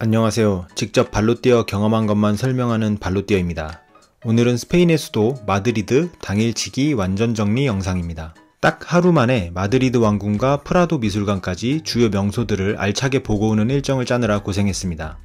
안녕하세요. 직접 발로 뛰어 경험한 것만 설명하는 발로뛰어입니다. 오늘은 스페인의 수도 마드리드 당일치기 완전 정리 영상입니다. 딱 하루 만에 마드리드 왕궁과 프라도 미술관까지 주요 명소들을 알차게 보고 오는 일정을 짜느라 고생했습니다.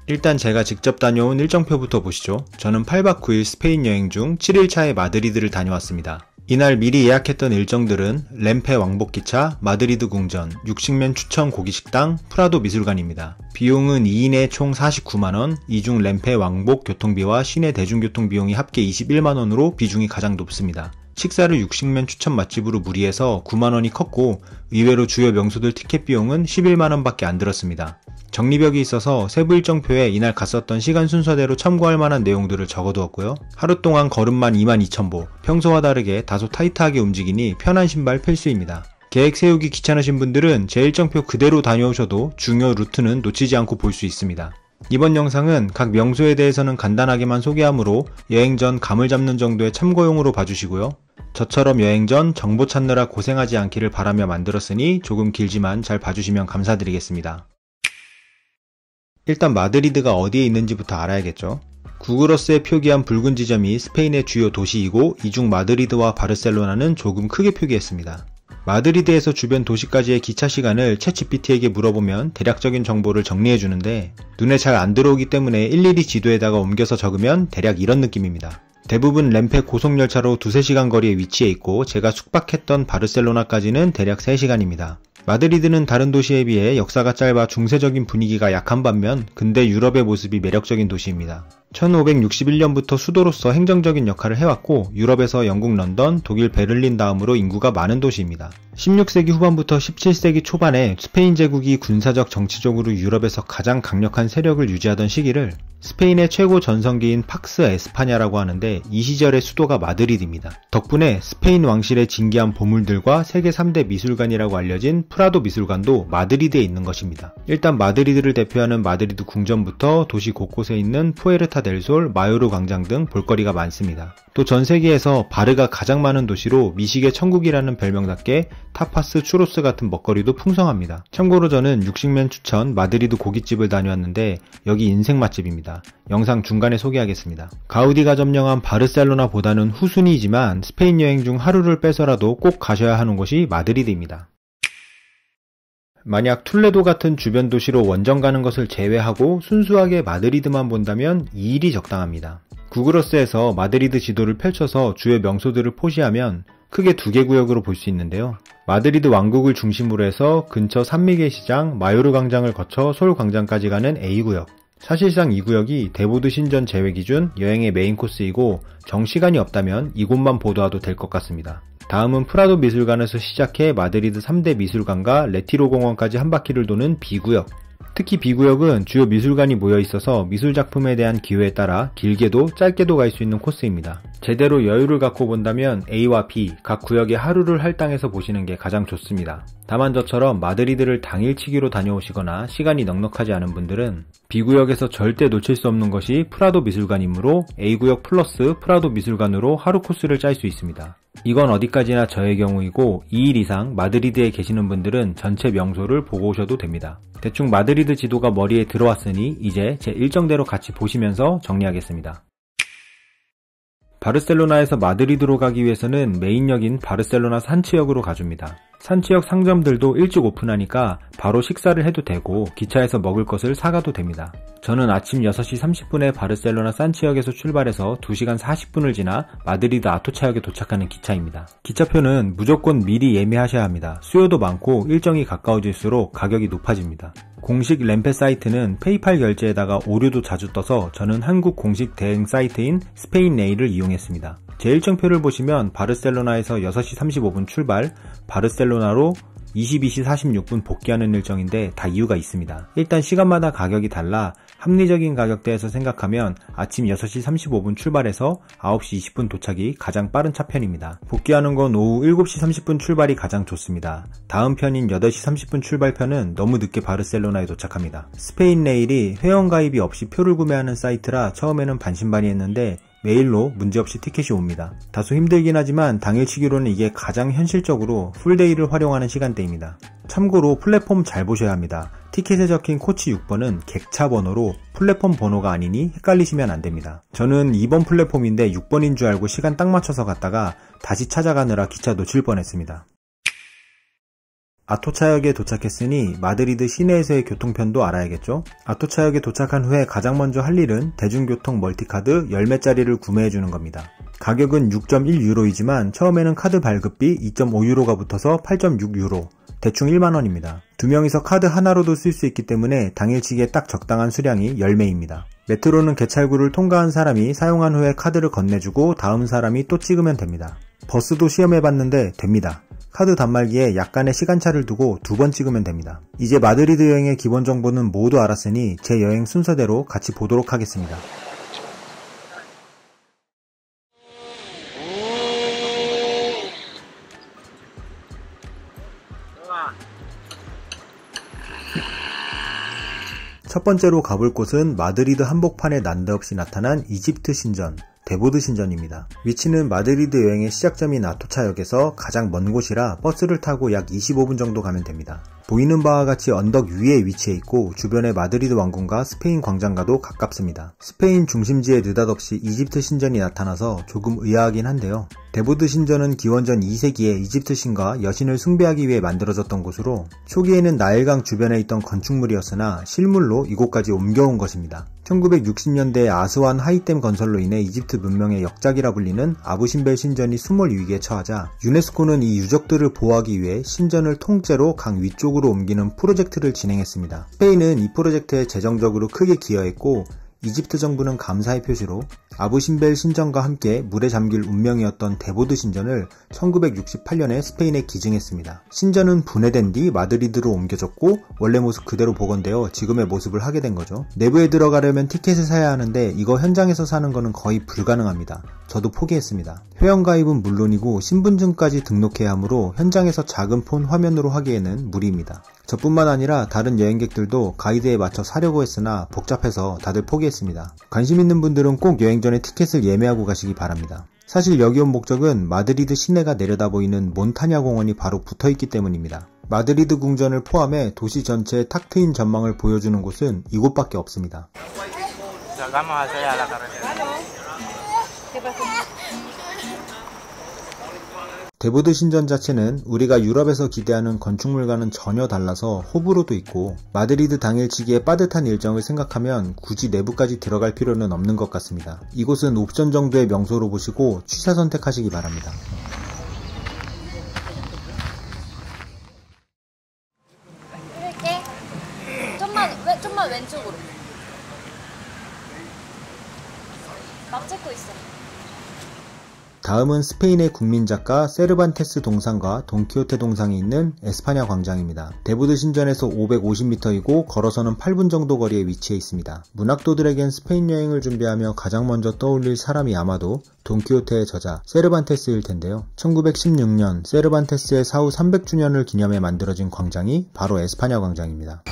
일단 제가 직접 다녀온 일정표부터 보시죠. 저는 8박 9일 스페인 여행 중 7일차에 마드리드를 다녀왔습니다. 이날 미리 예약했던 일정들은 램페 왕복기차, 마드리드 궁전, 육식면 추천 고기식당, 프라도 미술관입니다. 비용은 2인에 총 49만원, 이 중 램페 왕복 교통비와 시내 대중교통 비용이 합계 21만원으로 비중이 가장 높습니다. 식사를 육식면 추천 맛집으로 무리해서 9만원이 컸고 의외로 주요 명소들 티켓 비용은 11만원밖에 안 들었습니다. 정리벽이 있어서 세부 일정표에 이날 갔었던 시간 순서대로 참고할 만한 내용들을 적어두었고요. 하루 동안 걸음만 22,000보, 평소와 다르게 다소 타이트하게 움직이니 편한 신발 필수입니다. 계획 세우기 귀찮으신 분들은 제 일정표 그대로 다녀오셔도 중요 루트는 놓치지 않고 볼 수 있습니다. 이번 영상은 각 명소에 대해서는 간단하게만 소개하므로 여행 전 감을 잡는 정도의 참고용으로 봐주시고요. 저처럼 여행 전 정보 찾느라 고생하지 않기를 바라며 만들었으니 조금 길지만 잘 봐주시면 감사드리겠습니다. 일단 마드리드가 어디에 있는지부터 알아야겠죠. 구글어스에 표기한 붉은 지점이 스페인의 주요 도시이고 이 중 마드리드와 바르셀로나는 조금 크게 표기했습니다. 마드리드에서 주변 도시까지의 기차 시간을 챗GPT에게 물어보면 대략적인 정보를 정리해주는데 눈에 잘 안 들어오기 때문에 일일이 지도에다가 옮겨서 적으면 대략 이런 느낌입니다. 대부분 램페 고속열차로 2-3시간 거리에 위치해 있고 제가 숙박했던 바르셀로나까지는 대략 3시간입니다. 마드리드는 다른 도시에 비해 역사가 짧아 중세적인 분위기가 약한 반면 근대 유럽의 모습이 매력적인 도시입니다. 1561년부터 수도로서 행정적인 역할을 해왔고 유럽에서 영국 런던, 독일 베를린 다음으로 인구가 많은 도시입니다. 16세기 후반부터 17세기 초반에 스페인 제국이 군사적 정치적으로 유럽에서 가장 강력한 세력을 유지하던 시기를 스페인의 최고 전성기인 팍스 에스파냐라고 하는데 이 시절의 수도가 마드리드입니다. 덕분에 스페인 왕실의 진귀한 보물들과 세계 3대 미술관이라고 알려진 프라도 미술관도 마드리드에 있는 것입니다. 일단 마드리드를 대표하는 마드리드 궁전부터 도시 곳곳에 있는 푸에르타 델 솔, 마요르 광장 등 볼거리가 많습니다. 또 전 세계에서 바르가 가장 많은 도시로 미식의 천국이라는 별명답게 타파스, 추로스 같은 먹거리도 풍성합니다. 참고로 저는 육식면 추천 마드리드 고깃집을 다녀왔는데 여기 인생 맛집입니다. 영상 중간에 소개하겠습니다. 가우디가 점령한 바르셀로나보다는 후순위이지만 스페인 여행 중 하루를 빼서라도 꼭 가셔야 하는 곳이 마드리드입니다. 만약 툴레도 같은 주변 도시로 원정 가는 것을 제외하고 순수하게 마드리드만 본다면 2일이 적당합니다. 구글어스에서 마드리드 지도를 펼쳐서 주요 명소들을 표시하면 크게 2개 구역으로 볼 수 있는데요. 마드리드 왕국을 중심으로 해서 근처 산미겔 시장, 마요르 광장을 거쳐 솔 광장까지 가는 A구역. 사실상 이 구역이 대보드 신전 제외 기준 여행의 메인 코스이고 정시간이 없다면 이곳만 보도하도 될 것 같습니다. 다음은 프라도 미술관에서 시작해 마드리드 3대 미술관과 레티로 공원까지 한 바퀴를 도는 B구역. 특히 B구역은 주요 미술관이 모여 있어서 미술작품에 대한 기호에 따라 길게도 짧게도 갈 수 있는 코스입니다. 제대로 여유를 갖고 본다면 A와 B 각 구역에 하루를 할당해서 보시는 게 가장 좋습니다. 다만 저처럼 마드리드를 당일치기로 다녀오시거나 시간이 넉넉하지 않은 분들은 B구역에서 절대 놓칠 수 없는 것이 프라도 미술관이므로 A구역 플러스 프라도 미술관으로 하루 코스를 짤 수 있습니다. 이건 어디까지나 저의 경우이고 2일 이상 마드리드에 계시는 분들은 전체 명소를 보고 오셔도 됩니다. 대충 마드리드 지도가 머리에 들어왔으니 이제 제 일정대로 같이 보시면서 정리하겠습니다. 바르셀로나에서 마드리드로 가기 위해서는 메인역인 바르셀로나 산치역으로 가줍니다. 산치역 상점들도 일찍 오픈하니까 바로 식사를 해도 되고 기차에서 먹을 것을 사가도 됩니다. 저는 아침 6시 30분에 바르셀로나 산치역에서 출발해서 2시간 40분을 지나 마드리드 아토차역에 도착하는 기차입니다. 기차표는 무조건 미리 예매하셔야 합니다. 수요도 많고 일정이 가까워질수록 가격이 높아집니다. 공식 램페 사이트는 페이팔 결제에다가 오류도 자주 떠서 저는 한국 공식 대행 사이트인 스페인네일을 이용했습니다. 제 일정표를 보시면 바르셀로나에서 6시 35분 출발, 바르셀로나로 22시 46분 복귀하는 일정인데 다 이유가 있습니다. 일단 시간마다 가격이 달라 합리적인 가격대에서 생각하면 아침 6시 35분 출발해서 9시 20분 도착이 가장 빠른 차편입니다. 복귀하는 건 오후 7시 30분 출발이 가장 좋습니다. 다음 편인 8시 30분 출발편은 너무 늦게 바르셀로나에 도착합니다. 스페인네일이 회원가입이 없이 표를 구매하는 사이트라 처음에는 반신반의했는데 메일로 문제없이 티켓이 옵니다. 다소 힘들긴 하지만 당일치기로는 이게 가장 현실적으로 풀데이를 활용하는 시간대입니다. 참고로 플랫폼 잘 보셔야 합니다. 티켓에 적힌 코치 6번은 객차 번호로 플랫폼 번호가 아니니 헷갈리시면 안됩니다. 저는 2번 플랫폼인데 6번인 줄 알고 시간 딱 맞춰서 갔다가 다시 찾아가느라 기차 놓칠 뻔했습니다. 아토차역에 도착했으니 마드리드 시내에서의 교통편도 알아야겠죠? 아토차역에 도착한 후에 가장 먼저 할 일은 대중교통 멀티카드 10매짜리를 구매해주는 겁니다. 가격은 6.1유로이지만 처음에는 카드 발급비 2.5유로가 붙어서 8.6유로, 대충 1만원입니다. 2명이서 카드 하나로도 쓸 수 있기 때문에 당일치기에 딱 적당한 수량이 10매입니다. 메트로는 개찰구를 통과한 사람이 사용한 후에 카드를 건네주고 다음 사람이 또 찍으면 됩니다. 버스도 시험해봤는데 됩니다. 카드 단말기에 약간의 시간차를 두고 2번 찍으면 됩니다. 이제 마드리드 여행의 기본 정보는 모두 알았으니 제 여행 순서대로 같이 보도록 하겠습니다. 첫 번째로 가볼 곳은 마드리드 한복판에 난데없이 나타난 이집트 신전, 데보드 신전입니다. 위치는 마드리드 여행의 시작점인 아토차역에서 가장 먼 곳이라 버스를 타고 약 25분 정도 가면 됩니다. 보이는 바와 같이 언덕 위에 위치해 있고 주변에 마드리드 왕궁과 스페인 광장과도 가깝습니다. 스페인 중심지에 느닷없이 이집트 신전이 나타나서 조금 의아하긴 한데요. 데보드 신전은 기원전 2세기에 이집트 신과 여신을 숭배하기 위해 만들어졌던 곳으로 초기에는 나일강 주변에 있던 건축물이었으나 실물로 이곳까지 옮겨온 것입니다. 1960년대에 아스완 하이댐 건설로 인해 이집트 문명의 역작이라 불리는 아부신벨 신전이 수몰 위기에 처하자 유네스코는 이 유적들을 보호하기 위해 신전을 통째로 강 위쪽으로 옮기는 프로젝트를 진행했습니다. 스페인은 이 프로젝트에 재정적으로 크게 기여했고 이집트 정부는 감사의 표시로 아부신벨 신전과 함께 물에 잠길 운명이었던 데보드 신전을 1968년에 스페인에 기증했습니다. 신전은 분해된 뒤 마드리드로 옮겨졌고 원래 모습 그대로 복원되어 지금의 모습을 하게 된 거죠. 내부에 들어가려면 티켓을 사야 하는데 이거 현장에서 사는 거는 거의 불가능합니다. 저도 포기했습니다. 회원가입은 물론이고 신분증까지 등록해야 하므로 현장에서 작은 폰 화면으로 하기에는 무리입니다. 저뿐만 아니라 다른 여행객들도 가이드에 맞춰 사려고 했으나 복잡해서 다들 포기했습니다. 관심 있는 분들은 꼭 여행 전에 티켓을 예매하고 가시기 바랍니다. 사실 여기 온 목적은 마드리드 시내가 내려다 보이는 몬타냐 공원이 바로 붙어있기 때문입니다. 마드리드 궁전을 포함해 도시 전체의 탁 트인 전망을 보여주는 곳은 이곳밖에 없습니다. 데보드 신전 자체는 우리가 유럽에서 기대하는 건축물과는 전혀 달라서 호불호도 있고 마드리드 당일치기의 빠듯한 일정을 생각하면 굳이 내부까지 들어갈 필요는 없는 것 같습니다. 이곳은 옵션 정도의 명소로 보시고 취사 선택하시기 바랍니다. 좀만 왼쪽으로. 막 찍고 있어. 다음은 스페인의 국민작가 세르반테스 동상과 돈키호테 동상이 있는 에스파냐 광장입니다. 데보드 신전에서 550m이고 걸어서는 8분 정도 거리에 위치해 있습니다. 문학도들에겐 스페인 여행을 준비하며 가장 먼저 떠올릴 사람이 아마도 돈키호테의 저자 세르반테스일 텐데요. 1916년 세르반테스의 사후 300주년을 기념해 만들어진 광장이 바로 에스파냐 광장입니다.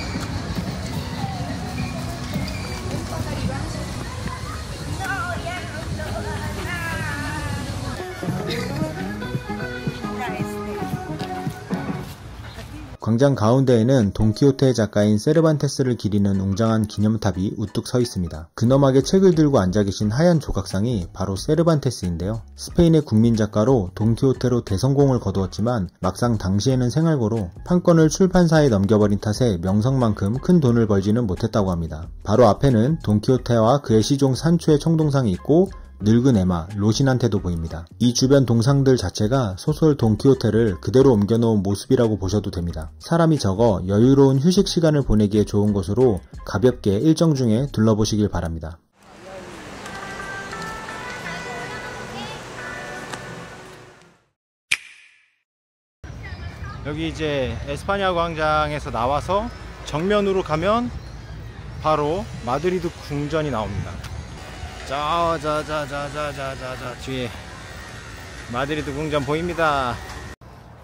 광장 가운데에는 돈키호테의 작가인 세르반테스를 기리는 웅장한 기념탑이 우뚝 서 있습니다. 근엄하게 책을 들고 앉아 계신 하얀 조각상이 바로 세르반테스인데요. 스페인의 국민 작가로 돈키호테로 대성공을 거두었지만 막상 당시에는 생활고로 판권을 출판사에 넘겨버린 탓에 명성만큼 큰 돈을 벌지는 못했다고 합니다. 바로 앞에는 돈키호테와 그의 시종 산초의 청동상이 있고 늙은 에마, 로신한테도 보입니다. 이 주변 동상들 자체가 소설 돈키호테를 그대로 옮겨놓은 모습이라고 보셔도 됩니다. 사람이 적어 여유로운 휴식 시간을 보내기에 좋은 곳으로 가볍게 일정 중에 둘러보시길 바랍니다. 여기 이제 에스파냐 광장에서 나와서 정면으로 가면 바로 마드리드 궁전이 나옵니다. 자 뒤에 마드리드 궁전 보입니다.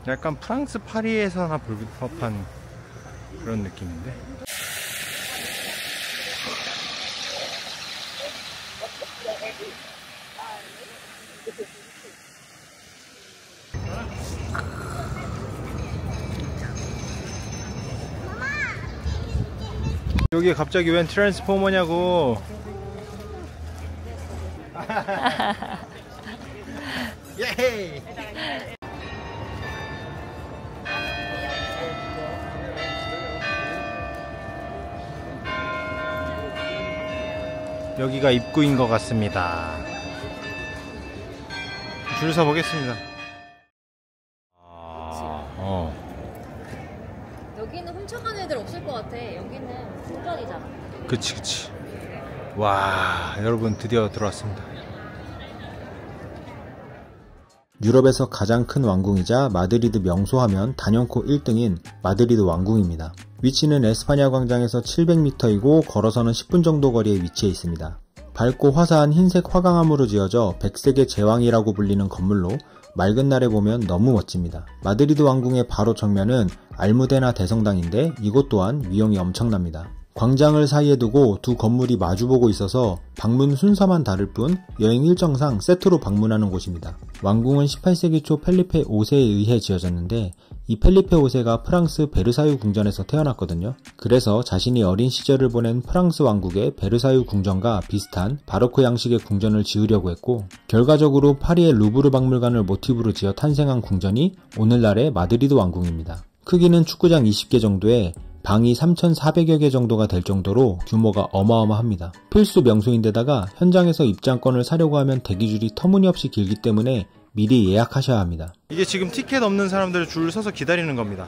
약간 프랑스 파리에서나 볼 법한 그런 느낌인데 여기 갑자기 웬 트랜스포머냐고. 예헤이. 여기가 입구인 것 같습니다. 줄 서 보겠습니다. 여기는 훔쳐간 애들 없을 것 같아. 여기는 공짜리잖아. 그치. 와, 여러분 드디어 들어왔습니다. 유럽에서 가장 큰 왕궁이자 마드리드 명소하면 단연코 1등인 마드리드 왕궁입니다. 위치는 에스파냐 광장에서 700m이고 걸어서는 10분 정도 거리에 위치해 있습니다. 밝고 화사한 흰색 화강암으로 지어져 백색의 제왕이라고 불리는 건물로 맑은 날에 보면 너무 멋집니다. 마드리드 왕궁의 바로 정면은 알무데나 대성당인데 이곳 또한 위용이 엄청납니다. 광장을 사이에 두고 두 건물이 마주보고 있어서 방문 순서만 다를 뿐 여행 일정상 세트로 방문하는 곳입니다. 왕궁은 18세기 초 펠리페 5세에 의해 지어졌는데 이 펠리페 5세가 프랑스 베르사유 궁전에서 태어났거든요. 그래서 자신이 어린 시절을 보낸 프랑스 왕국의 베르사유 궁전과 비슷한 바로크 양식의 궁전을 지으려고 했고, 결과적으로 파리의 루브르 박물관을 모티브로 지어 탄생한 궁전이 오늘날의 마드리드 왕궁입니다. 크기는 축구장 20개 정도에 방이 3,400여 개 정도가 될 정도로 규모가 어마어마합니다. 필수 명소인데다가 현장에서 입장권을 사려고 하면 대기줄이 터무니없이 길기 때문에 미리 예약하셔야 합니다. 이게 지금 티켓 없는 사람들 줄 서서 기다리는 겁니다.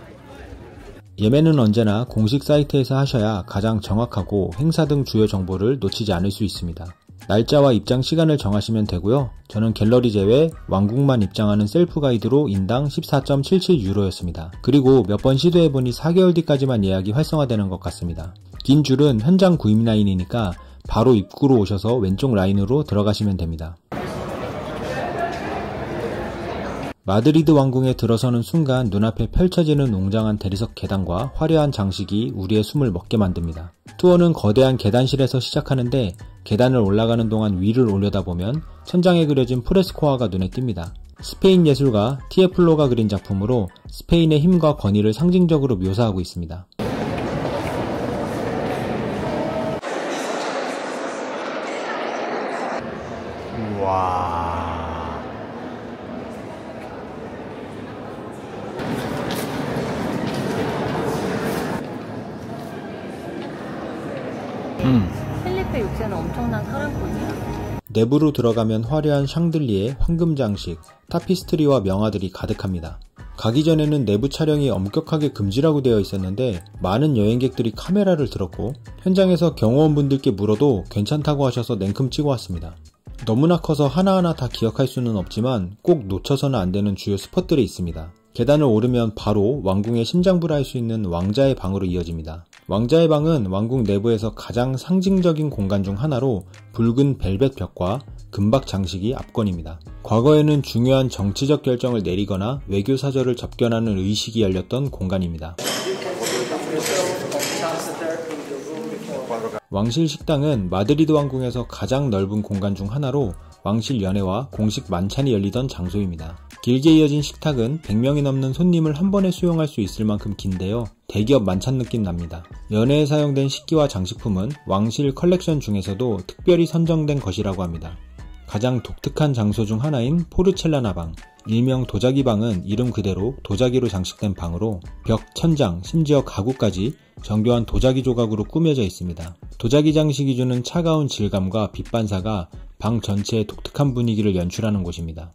예매는 언제나 공식 사이트에서 하셔야 가장 정확하고 행사 등 주요 정보를 놓치지 않을 수 있습니다. 날짜와 입장 시간을 정하시면 되고요. 저는 갤러리 제외 왕궁만 입장하는 셀프 가이드로 인당 14.77유로였습니다. 그리고 몇 번 시도해보니 4개월 뒤까지만 예약이 활성화되는 것 같습니다. 긴 줄은 현장 구입 라인이니까 바로 입구로 오셔서 왼쪽 라인으로 들어가시면 됩니다. 마드리드 왕궁에 들어서는 순간 눈앞에 펼쳐지는 웅장한 대리석 계단과 화려한 장식이 우리의 숨을 먹게 만듭니다. 투어는 거대한 계단실에서 시작하는데 계단을 올라가는 동안 위를 올려다보면 천장에 그려진 프레스코화가 눈에 띕니다. 스페인 예술가 티에플로가 그린 작품으로 스페인의 힘과 권위를 상징적으로 묘사하고 있습니다. 우와. 펠리페 6세는 엄청난 사랑꾼이야. 내부로 들어가면 화려한 샹들리에 황금 장식, 타피스트리와 명화들이 가득합니다. 가기 전에는 내부 촬영이 엄격하게 금지라고 되어 있었는데 많은 여행객들이 카메라를 들었고 현장에서 경호원분들께 물어도 괜찮다고 하셔서 냉큼 찍어 왔습니다. 너무나 커서 하나하나 다 기억할 수는 없지만 꼭 놓쳐서는 안 되는 주요 스폿들이 있습니다. 계단을 오르면 바로 왕궁의 심장부라 할 수 있는 왕자의 방으로 이어집니다. 왕자의 방은 왕궁 내부에서 가장 상징적인 공간 중 하나로 붉은 벨벳 벽과 금박 장식이 압권입니다. 과거에는 중요한 정치적 결정을 내리거나 외교 사절을 접견하는 의식이 열렸던 공간입니다. 왕실 식당은 마드리드 왕궁에서 가장 넓은 공간 중 하나로 왕실 연회와 공식 만찬이 열리던 장소입니다. 길게 이어진 식탁은 100명이 넘는 손님을 한 번에 수용할 수 있을 만큼 긴데요. 대기업 만찬 느낌 납니다. 연회에 사용된 식기와 장식품은 왕실 컬렉션 중에서도 특별히 선정된 것이라고 합니다. 가장 독특한 장소 중 하나인 포르첼라나 방, 일명 도자기 방은 이름 그대로 도자기로 장식된 방으로 벽, 천장, 심지어 가구까지 정교한 도자기 조각으로 꾸며져 있습니다. 도자기 장식이 주는 차가운 질감과 빛 반사가 방 전체의 독특한 분위기를 연출하는 곳입니다.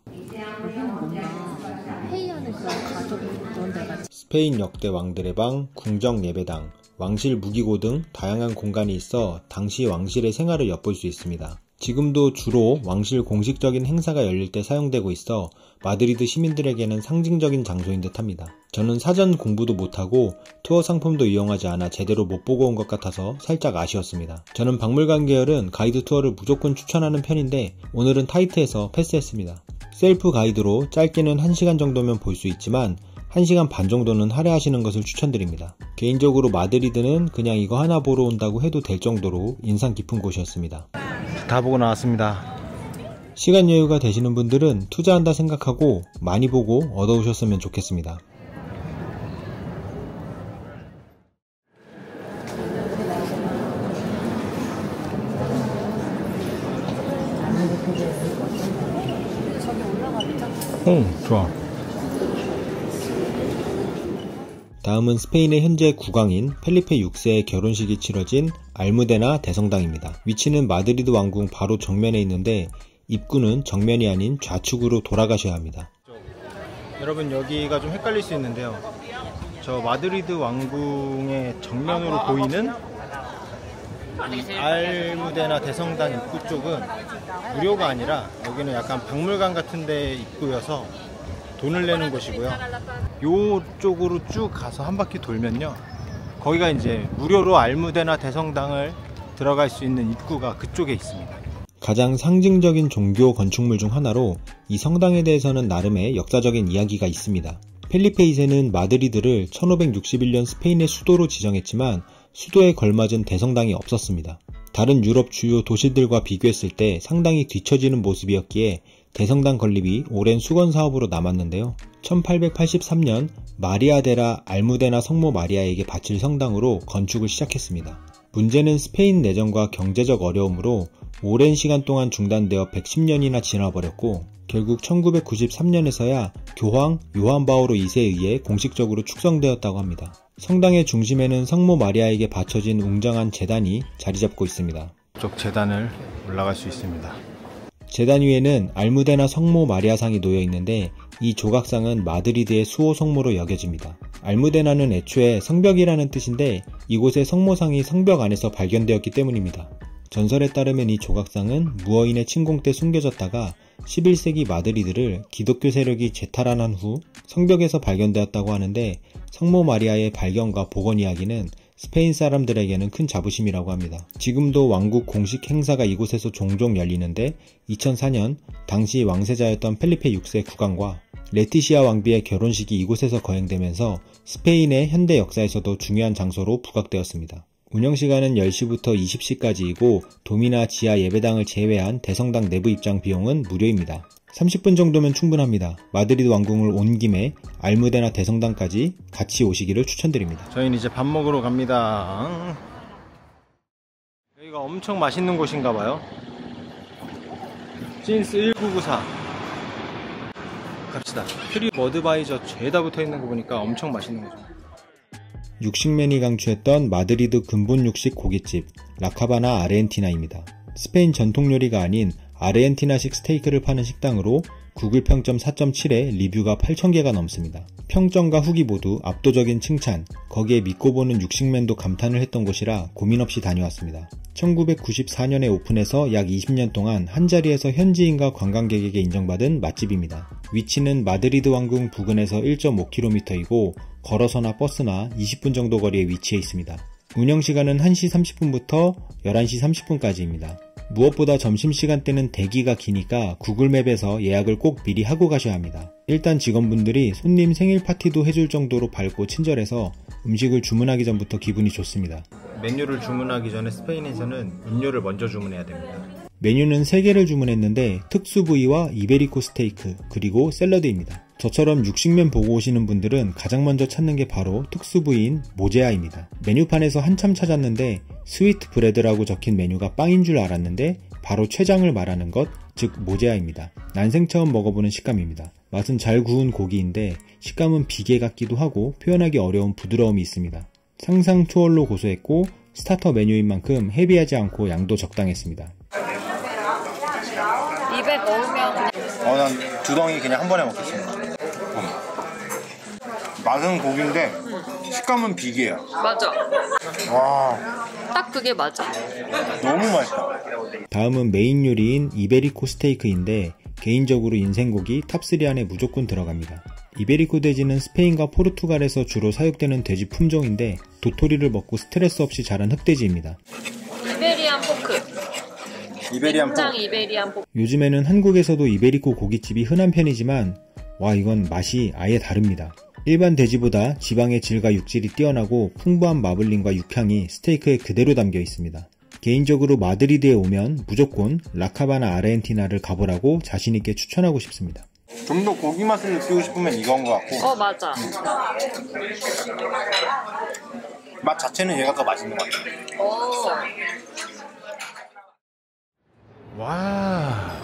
회의하는 그런 가족 그런 데가. 스페인 역대 왕들의 방, 궁정 예배당, 왕실 무기고 등 다양한 공간이 있어 당시 왕실의 생활을 엿볼 수 있습니다. 지금도 주로 왕실 공식적인 행사가 열릴 때 사용되고 있어 마드리드 시민들에게는 상징적인 장소인 듯합니다. 저는 사전 공부도 못하고 투어 상품도 이용하지 않아 제대로 못 보고 온 것 같아서 살짝 아쉬웠습니다. 저는 박물관 계열은 가이드 투어를 무조건 추천하는 편인데 오늘은 타이트해서 패스했습니다. 셀프 가이드로 짧게는 1시간 정도면 볼 수 있지만 1시간 반 정도는 할애하시는 것을 추천드립니다. 개인적으로 마드리드는 그냥 이거 하나 보러 온다고 해도 될 정도로 인상 깊은 곳이었습니다. 다 보고 나왔습니다. 시간 여유가 되시는 분들은 투자한다 생각하고 많이 보고 얻어오셨으면 좋겠습니다. 좋아. 다음은 스페인의 현재 국왕인 펠리페 6세의 결혼식이 치러진 알무데나 대성당입니다. 위치는 마드리드 왕궁 바로 정면에 있는데 입구는 정면이 아닌 좌측으로 돌아가셔야 합니다. 여러분, 여기가 좀 헷갈릴 수 있는데요. 저 마드리드 왕궁의 정면으로 보이는 알무데나 대성당 입구 쪽은 무료가 아니라 여기는 약간 박물관 같은 데 입구여서 돈을 내는 곳이고요. 요쪽으로 쭉 가서 한 바퀴 돌면요, 거기가 이제 무료로 알무데나 대성당을 들어갈 수 있는 입구가 그쪽에 있습니다. 가장 상징적인 종교 건축물 중 하나로 이 성당에 대해서는 나름의 역사적인 이야기가 있습니다. 펠리페 2세는 마드리드를 1561년 스페인의 수도로 지정했지만 수도에 걸맞은 대성당이 없었습니다. 다른 유럽 주요 도시들과 비교했을 때 상당히 뒤처지는 모습이었기에 대성당 건립이 오랜 수건 사업으로 남았는데요. 1883년 마리아 데라 알무데나 성모 마리아에게 바칠 성당으로 건축을 시작했습니다. 문제는 스페인 내전과 경제적 어려움으로 오랜 시간 동안 중단되어 110년이나 지나버렸고 결국 1993년에서야 교황 요한 바오로 2세에 의해 공식적으로 축성되었다고 합니다. 성당의 중심에는 성모 마리아에게 바쳐진 웅장한 제단이 자리잡고 있습니다. 이쪽 제단을 올라갈 수 있습니다. 제단 위에는 알무데나 성모 마리아상이 놓여 있는데 이 조각상은 마드리드의 수호 성모로 여겨집니다. 알무데나는 애초에 성벽이라는 뜻인데 이곳의 성모상이 성벽 안에서 발견되었기 때문입니다. 전설에 따르면 이 조각상은 무어인의 침공 때 숨겨졌다가 11세기 마드리드를 기독교 세력이 재탈환한 후 성벽에서 발견되었다고 하는데 성모 마리아의 발견과 복원 이야기는 스페인 사람들에게는 큰 자부심이라고 합니다. 지금도 왕국 공식 행사가 이곳에서 종종 열리는데 2004년 당시 왕세자였던 펠리페 6세 국왕과 레티시아 왕비의 결혼식이 이곳에서 거행되면서 스페인의 현대 역사에서도 중요한 장소로 부각되었습니다. 운영시간은 10시부터 20시까지이고 도미나 지하 예배당을 제외한 대성당 내부 입장 비용은 무료입니다. 30분 정도면 충분합니다. 마드리드 왕궁을 온 김에 알무데나 대성당까지 같이 오시기를 추천드립니다. 저희는 이제 밥 먹으러 갑니다. 여기가 엄청 맛있는 곳인가봐요. 진스 1994 갑시다. 트립 어드바이저 죄다 붙어있는 거 보니까 엄청 맛있는 거죠. 육식맨이 강추했던 마드리드 근본 육식 고깃집 라카바나 아르헨티나입니다. 스페인 전통 요리가 아닌 아르헨티나식 스테이크를 파는 식당으로 구글 평점 4.7에 리뷰가 8,000개가 넘습니다. 평점과 후기 모두 압도적인 칭찬, 거기에 믿고 보는 육식맨도 감탄을 했던 곳이라 고민 없이 다녀왔습니다. 1994년에 오픈해서 약 20년 동안 한자리에서 현지인과 관광객에게 인정받은 맛집입니다. 위치는 마드리드 왕궁 부근에서 1.5km이고 걸어서나 버스나 20분 정도 거리에 위치해 있습니다. 운영시간은 1시 30분부터 11시 30분까지입니다. 무엇보다 점심시간대는 대기가 기니까 구글맵에서 예약을 꼭 미리 하고 가셔야 합니다. 일단 직원분들이 손님 생일 파티도 해줄 정도로 밝고 친절해서 음식을 주문하기 전부터 기분이 좋습니다. 메뉴를 주문하기 전에 스페인에서는 음료를 먼저 주문해야 됩니다. 메뉴는 3개를 주문했는데 특수 부위와 이베리코 스테이크 그리고 샐러드입니다. 저처럼 육식면 보고 오시는 분들은 가장 먼저 찾는 게 바로 특수 부위인 모제아입니다. 메뉴판에서 한참 찾았는데 스위트 브레드라고 적힌 메뉴가 빵인 줄 알았는데 바로 췌장을 말하는 것, 즉 모제아입니다. 난생 처음 먹어보는 식감입니다. 맛은 잘 구운 고기인데 식감은 비계 같기도 하고 표현하기 어려운 부드러움이 있습니다. 상상 초월로 고소했고 스타터 메뉴인 만큼 헤비하지 않고 양도 적당했습니다. 입에 넣으면 난 두 덩이 그냥 한 번에 먹겠습니다. 맛은 고기인데 식감은 비계야. 맞아. 와, 딱 그게 맞아. 너무 맛있다. 다음은 메인 요리인 이베리코 스테이크인데 개인적으로 인생고기 탑3 안에 무조건 들어갑니다. 이베리코 돼지는 스페인과 포르투갈에서 주로 사육되는 돼지 품종인데 도토리를 먹고 스트레스 없이 자란 흑돼지입니다. 이베리안 포크. 이베리안 포크. 이베리안 포크. 요즘에는 한국에서도 이베리코 고깃집이 흔한 편이지만 와, 이건 맛이 아예 다릅니다. 일반 돼지보다 지방의 질과 육질이 뛰어나고 풍부한 마블링과 육향이 스테이크에 그대로 담겨 있습니다. 개인적으로 마드리드에 오면 무조건 라카바나 아르헨티나를 가보라고 자신있게 추천하고 싶습니다. 좀 더 고기 맛을 느끼고 싶으면 이건 것 같고 맞아. 맛 자체는 얘가 더 맛있는 것 같아요. 와,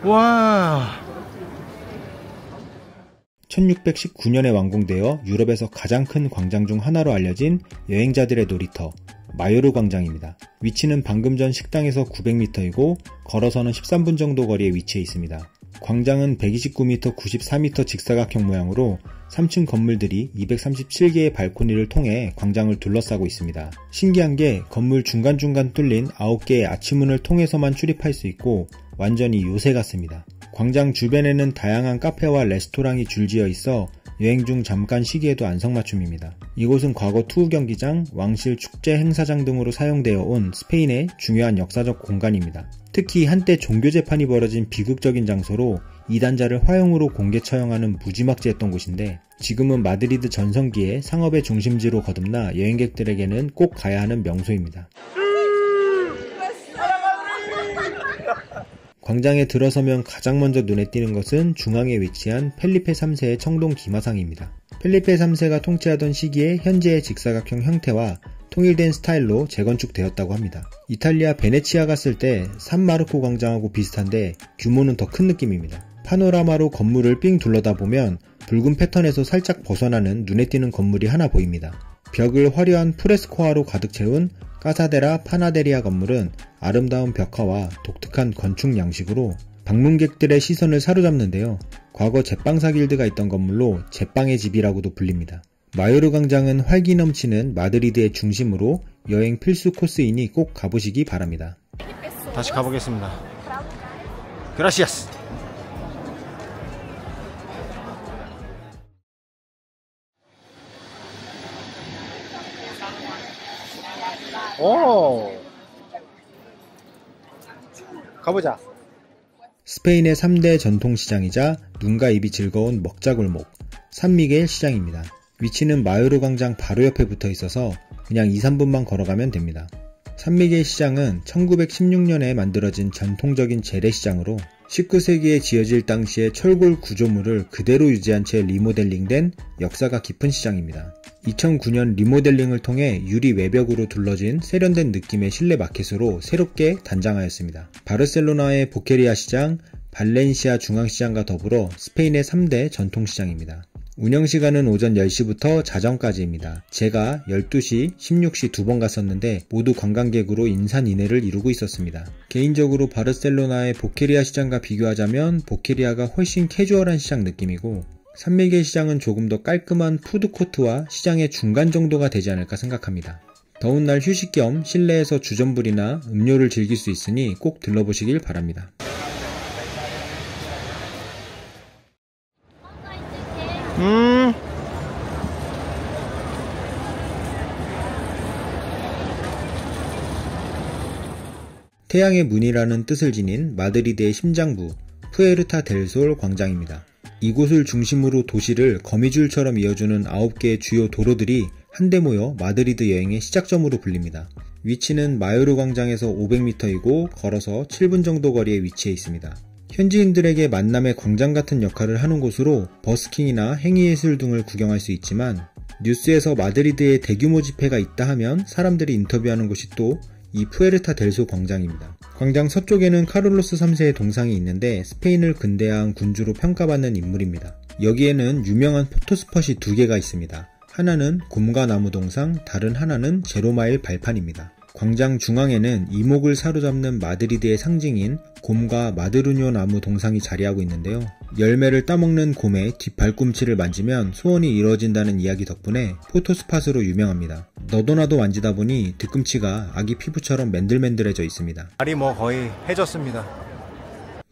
와. 1619년에 완공되어 유럽에서 가장 큰 광장 중 하나로 알려진 여행자들의 놀이터 마요르 광장입니다. 위치는 방금 전 식당에서 900m이고 걸어서는 13분 정도 거리에 위치해 있습니다. 광장은 129m, 94m 직사각형 모양으로 3층 건물들이 237개의 발코니를 통해 광장을 둘러싸고 있습니다. 신기한 게 건물 중간중간 뚫린 9개의 아치문을 통해서만 출입할 수 있고 완전히 요새 같습니다. 광장 주변에는 다양한 카페와 레스토랑이 줄지어 있어 여행 중 잠깐 쉬기에도 안성맞춤입니다. 이곳은 과거 투우 경기장, 왕실 축제 행사장 등으로 사용되어 온 스페인의 중요한 역사적 공간입니다. 특히 한때 종교 재판이 벌어진 비극적인 장소로 이단자를 화형으로 공개 처형하는 무지막지했던 곳인데 지금은 마드리드 전성기의 상업의 중심지로 거듭나 여행객들에게는 꼭 가야 하는 명소입니다. 광장에 들어서면 가장 먼저 눈에 띄는 것은 중앙에 위치한 펠리페 3세의 청동 기마상입니다. 펠리페 3세가 통치하던 시기에 현재의 직사각형 형태와 통일된 스타일로 재건축되었다고 합니다. 이탈리아 베네치아 갔을 때 산마르코 광장하고 비슷한데 규모는 더 큰 느낌입니다. 파노라마로 건물을 삥 둘러다보면 붉은 패턴에서 살짝 벗어나는 눈에 띄는 건물이 하나 보입니다. 벽을 화려한 프레스코화로 가득 채운 까사데라 파나데리아 건물은 아름다운 벽화와 독특한 건축 양식으로 방문객들의 시선을 사로잡는데요. 과거 제빵사 길드가 있던 건물로 제빵의 집이라고도 불립니다. 마요르 광장은 활기 넘치는 마드리드의 중심으로 여행 필수 코스이니 꼭 가보시기 바랍니다. 다시 가보겠습니다. 그라시아스. 오, 가보자. 스페인의 3대 전통시장이자 눈과 입이 즐거운 먹자골목 산미겔 시장입니다. 위치는 마요르 광장 바로 옆에 붙어 있어서 그냥 2-3분만 걸어가면 됩니다. 산미겔 시장은 1916년에 만들어진 전통적인 재래시장으로 19세기에 지어질 당시의 철골 구조물을 그대로 유지한 채 리모델링된 역사가 깊은 시장입니다. 2009년 리모델링을 통해 유리 외벽으로 둘러진 세련된 느낌의 실내 마켓으로 새롭게 단장하였습니다. 바르셀로나의 보케리아 시장, 발렌시아 중앙시장과 더불어 스페인의 3대 전통시장입니다. 운영시간은 오전 10시부터 자정까지입니다. 제가 12시, 16시 2번 갔었는데 모두 관광객으로 인산인해를 이루고 있었습니다. 개인적으로 바르셀로나의 보케리아 시장과 비교하자면 보케리아가 훨씬 캐주얼한 시장 느낌이고 산미겔 시장은 조금 더 깔끔한 푸드코트와 시장의 중간 정도가 되지 않을까 생각합니다. 더운 날 휴식 겸 실내에서 주전부리나 음료를 즐길 수 있으니 꼭 들러보시길 바랍니다. 태양의 문이라는 뜻을 지닌 마드리드의 심장부 푸에르타 델솔 광장입니다. 이곳을 중심으로 도시를 거미줄처럼 이어주는 9개의 주요 도로들이 한데 모여 마드리드 여행의 시작점으로 불립니다. 위치는 마요르 광장에서 500m이고 걸어서 7분 정도 거리에 위치해 있습니다. 현지인들에게 만남의 광장 같은 역할을 하는 곳으로 버스킹이나 행위예술 등을 구경할 수 있지만 뉴스에서 마드리드에 대규모 집회가 있다 하면 사람들이 인터뷰하는 곳이 또 이 푸에르타 델소 광장입니다. 광장 서쪽에는 카를로스 3세의 동상이 있는데 스페인을 근대화한 군주로 평가받는 인물입니다. 여기에는 유명한 포토스팟이 2개가 있습니다. 하나는 곰과 나무 동상, 다른 하나는 제로마일 발판입니다. 광장 중앙에는 이목을 사로잡는 마드리드의 상징인 곰과 마드루뇨 나무 동상이 자리하고 있는데요. 열매를 따먹는 곰의 뒷발꿈치를 만지면 소원이 이루어진다는 이야기 덕분에 포토스팟으로 유명합니다. 너도나도 만지다 보니 뒤꿈치가 아기 피부처럼 맨들맨들해져 있습니다. 발이 거의 해졌습니다.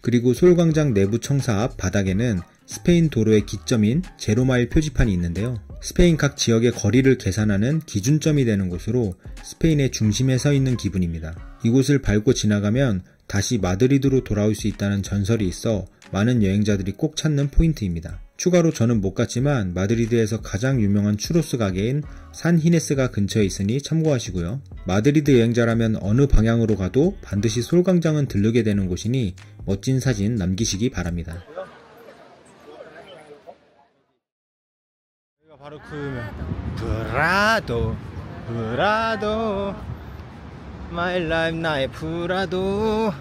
그리고 솔광장 내부 청사 앞 바닥에는 스페인 도로의 기점인 제로마일 표지판이 있는데요. 스페인 각 지역의 거리를 계산하는 기준점이 되는 곳으로 스페인의 중심에 서 있는 기분입니다. 이곳을 밟고 지나가면 다시 마드리드로 돌아올 수 있다는 전설이 있어 많은 여행자들이 꼭 찾는 포인트입니다. 추가로 저는 못 갔지만 마드리드에서 가장 유명한 추로스 가게인 산 히네스가 근처에 있으니 참고하시고요. 마드리드 여행자라면 어느 방향으로 가도 반드시 솔광장은 들르게 되는 곳이니 멋진 사진 남기시기 바랍니다. 여기가 바로 브라도 My life 나의 프라도.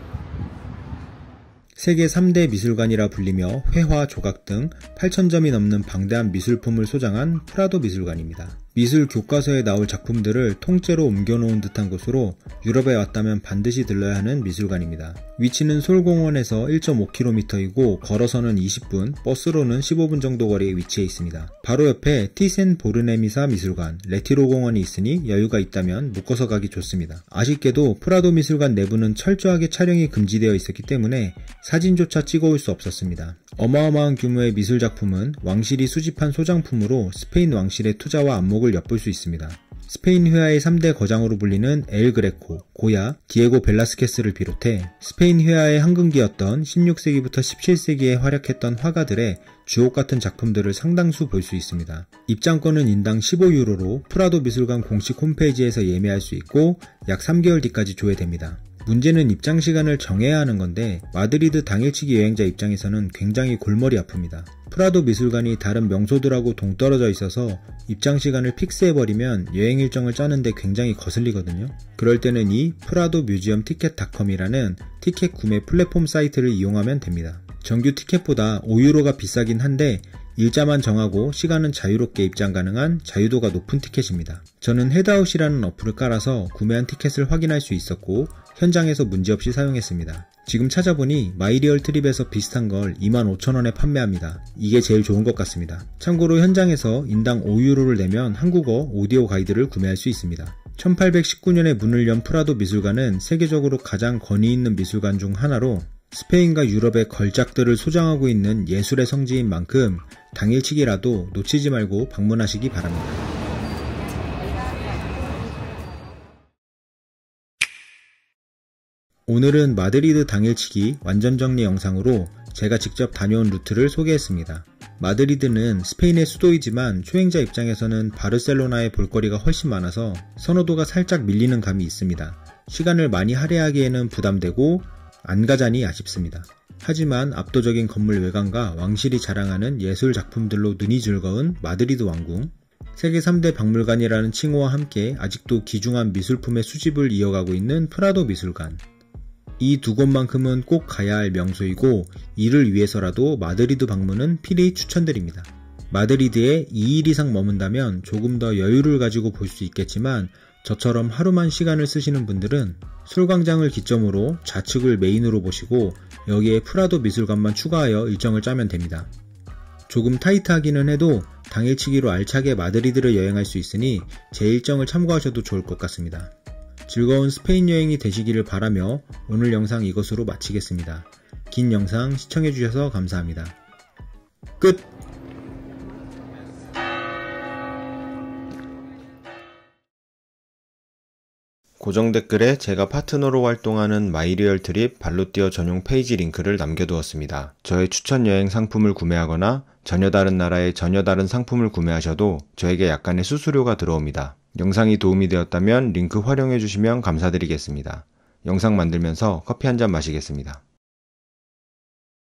세계 3대 미술관이라 불리며 회화, 조각 등 8,000점이 넘는 방대한 미술품을 소장한 프라도 미술관입니다. 미술 교과서에 나올 작품들을 통째로 옮겨놓은 듯한 곳으로 유럽에 왔다면 반드시 들러야 하는 미술관입니다. 위치는 솔공원에서 1.5km이고 걸어서는 20분, 버스로는 15분 정도 거리에 위치해 있습니다. 바로 옆에 티센 보르네미사 미술관, 레티로 공원이 있으니 여유가 있다면 묶어서 가기 좋습니다. 아쉽게도 프라도 미술관 내부는 철저하게 촬영이 금지되어 있었기 때문에 사진조차 찍어올 수 없었습니다. 어마어마한 규모의 미술작품은 왕실이 수집한 소장품으로 스페인 왕실의 투자와 안목을 엿볼 수 있습니다. 스페인 회화의 3대 거장으로 불리는 엘 그레코, 고야, 디에고 벨라스케스를 비롯해 스페인 회화의 황금기였던 16세기부터 17세기에 활약했던 화가들의 주옥 같은 작품들을 상당수 볼 수 있습니다. 입장권은 인당 15유로로 프라도 미술관 공식 홈페이지에서 예매할 수 있고 약 3개월 뒤까지 조회됩니다. 문제는 입장 시간을 정해야 하는 건데 마드리드 당일치기 여행자 입장에서는 굉장히 골머리 아픕니다. 프라도 미술관이 다른 명소들하고 동떨어져 있어서 입장 시간을 픽스해버리면 여행 일정을 짜는데 굉장히 거슬리거든요. 그럴 때는 이 프라도 뮤지엄 티켓닷컴이라는 티켓 구매 플랫폼 사이트를 이용하면 됩니다. 정규 티켓보다 5유로가 비싸긴 한데 일자만 정하고 시간은 자유롭게 입장 가능한 자유도가 높은 티켓입니다. 저는 헤드아웃이라는 어플을 깔아서 구매한 티켓을 확인할 수 있었고 현장에서 문제없이 사용했습니다. 지금 찾아보니 마이리얼 트립에서 비슷한 걸 25,000원에 판매합니다. 이게 제일 좋은 것 같습니다. 참고로 현장에서 인당 5유로를 내면 한국어 오디오 가이드를 구매할 수 있습니다. 1819년에 문을 연 프라도 미술관은 세계적으로 가장 권위 있는 미술관 중 하나로 스페인과 유럽의 걸작들을 소장하고 있는 예술의 성지인 만큼 당일치기라도 놓치지 말고 방문하시기 바랍니다. 오늘은 마드리드 당일치기 완전 정리 영상으로 제가 직접 다녀온 루트를 소개했습니다. 마드리드는 스페인의 수도이지만 초행자 입장에서는 바르셀로나의 볼거리가 훨씬 많아서 선호도가 살짝 밀리는 감이 있습니다. 시간을 많이 할애하기에는 부담되고 안 가자니 아쉽습니다. 하지만 압도적인 건물 외관과 왕실이 자랑하는 예술 작품들로 눈이 즐거운 마드리드 왕궁, 세계 3대 박물관이라는 칭호와 함께 아직도 귀중한 미술품의 수집을 이어가고 있는 프라도 미술관, 이 두 곳만큼은 꼭 가야 할 명소이고 이를 위해서라도 마드리드 방문은 필히 추천드립니다. 마드리드에 2일 이상 머문다면 조금 더 여유를 가지고 볼 수 있겠지만 저처럼 하루만 시간을 쓰시는 분들은 술광장을 기점으로 좌측을 메인으로 보시고 여기에 프라도 미술관만 추가하여 일정을 짜면 됩니다. 조금 타이트하기는 해도 당일치기로 알차게 마드리드를 여행할 수 있으니 제 일정을 참고하셔도 좋을 것 같습니다. 즐거운 스페인 여행이 되시기를 바라며 오늘 영상 이것으로 마치겠습니다. 긴 영상 시청해주셔서 감사합니다. 끝! 고정 댓글에 제가 파트너로 활동하는 마이리얼 트립 발로뛰어 전용 페이지 링크를 남겨두었습니다. 저의 추천 여행 상품을 구매하거나 전혀 다른 나라의 전혀 다른 상품을 구매하셔도 저에게 약간의 수수료가 들어옵니다. 영상이 도움이 되었다면 링크 활용해 주시면 감사드리겠습니다. 영상 만들면서 커피 한 잔 마시겠습니다.